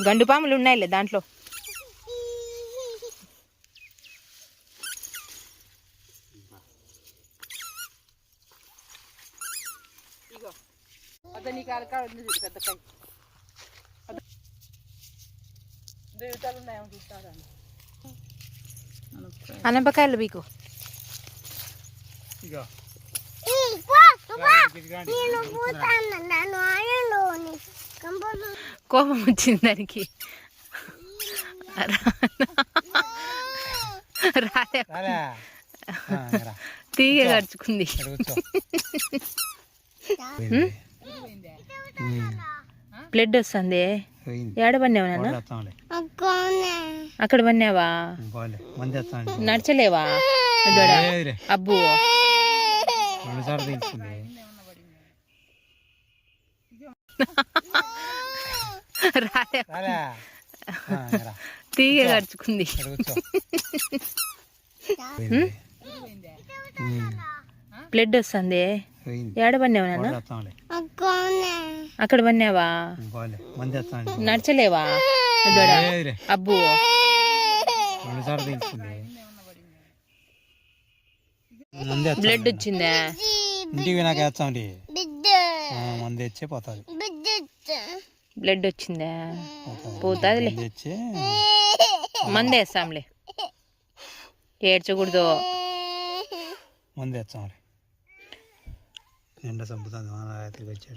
గండు పాములు ఉన్నాయిలే దాంట్లో. అనపకాయలు మీకు కోపం వచ్చింది దానికి. తీగ గడుచుకుంది. బ్లడ్ వస్తుంది. ఏడ పన్నావు నాన్న? అక్కడ పన్నావా? నడచలేవా? అబ్బు తీగ గడుచుకుంది. బ్లడ్ వస్తుంది. ఏడ పన్నావు నాన్న? అక్కడ పన్నావా? నడచలేవా? అబ్బు బ్లడ్ వచ్చిందా? ఇంటికి నాకు వేస్తాండి మంది తెచ్చే పోతుంది. బ్లడ్ వచ్చిందా? పోతాదిలే, మంది వేస్తాంలే. ఏడ్చకూడదు. మంది వేస్తాంలే. ఎండ చంపుతుంది రాత్రికి వచ్చాడు.